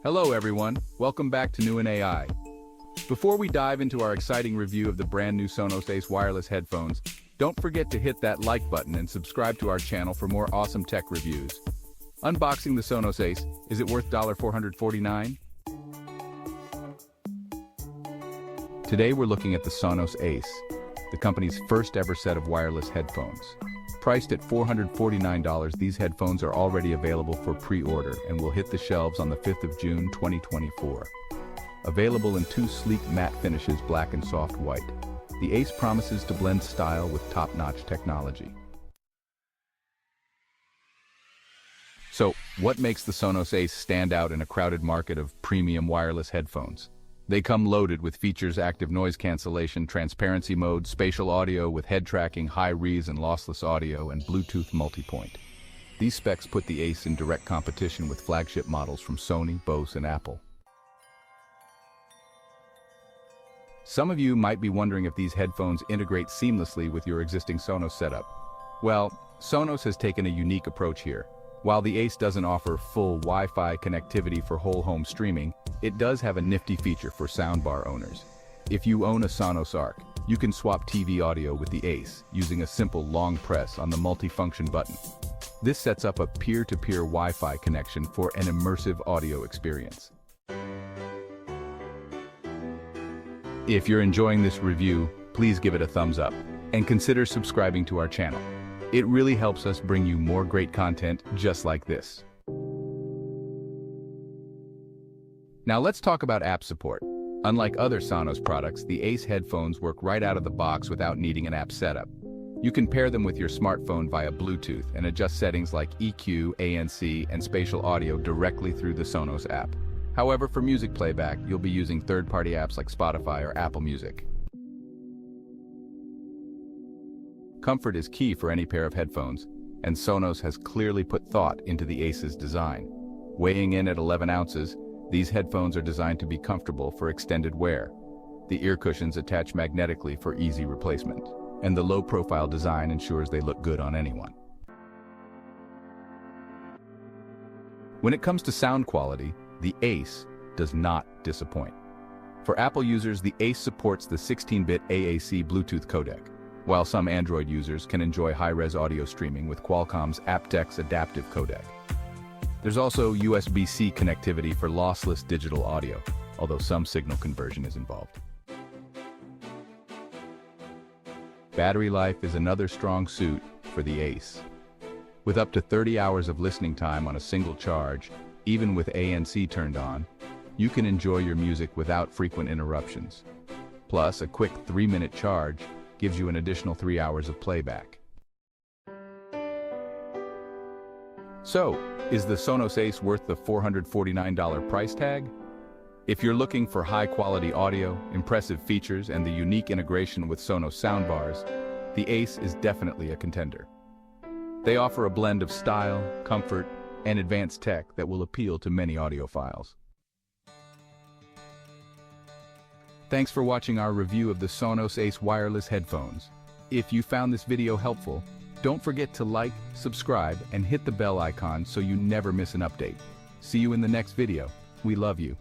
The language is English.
Hello everyone, welcome back to New in AI. Before we dive into our exciting review of the brand new Sonos Ace wireless headphones, don't forget to hit that like button and subscribe to our channel for more awesome tech reviews. Unboxing the Sonos Ace, is it worth $449? Today we're looking at the Sonos Ace, the company's first ever set of wireless headphones. Priced at $449, these headphones are already available for pre-order and will hit the shelves on the 5th of June 2024. Available in two sleek matte finishes, black and soft white, the Ace promises to blend style with top-notch technology. So, what makes the Sonos Ace stand out in a crowded market of premium wireless headphones? They come loaded with features: active noise cancellation, transparency mode, spatial audio with head tracking, high-res and lossless audio, and Bluetooth Multipoint. These specs put the Ace in direct competition with flagship models from Sony, Bose, and Apple. Some of you might be wondering if these headphones integrate seamlessly with your existing Sonos setup. Well, Sonos has taken a unique approach here. While the Ace doesn't offer full Wi-Fi connectivity for whole home streaming, it does have a nifty feature for soundbar owners. If you own a Sonos Arc, you can swap TV audio with the Ace using a simple long press on the multifunction button. This sets up a peer-to-peer Wi-Fi connection for an immersive audio experience. If you're enjoying this review, please give it a thumbs up and consider subscribing to our channel. It really helps us bring you more great content just like this. Now let's talk about app support. Unlike other Sonos products, the Ace headphones work right out of the box without needing an app setup. You can pair them with your smartphone via Bluetooth and adjust settings like EQ, ANC, and spatial audio directly through the Sonos app. However, for music playback, you'll be using third-party apps like Spotify or Apple Music. Comfort is key for any pair of headphones, and Sonos has clearly put thought into the Ace's design. Weighing in at 11 ounces, these headphones are designed to be comfortable for extended wear. The ear cushions attach magnetically for easy replacement, and the low-profile design ensures they look good on anyone. When it comes to sound quality, the Ace does not disappoint. For Apple users, the Ace supports the 16-bit AAC Bluetooth codec, while some Android users can enjoy high-res audio streaming with Qualcomm's aptX adaptive codec. There's also USB-C connectivity for lossless digital audio, although some signal conversion is involved. Battery life is another strong suit for the Ace. With up to 30 hours of listening time on a single charge, even with ANC turned on, you can enjoy your music without frequent interruptions. Plus, a quick 3-minute charge gives you an additional 3 hours of playback. So, is the Sonos Ace worth the $449 price tag? If you're looking for high-quality audio, impressive features, and the unique integration with Sonos soundbars, the Ace is definitely a contender. They offer a blend of style, comfort, and advanced tech that will appeal to many audiophiles. Thanks for watching our review of the Sonos Ace wireless headphones. If you found this video helpful, don't forget to like, subscribe, and hit the bell icon so you never miss an update. See you in the next video. We love you.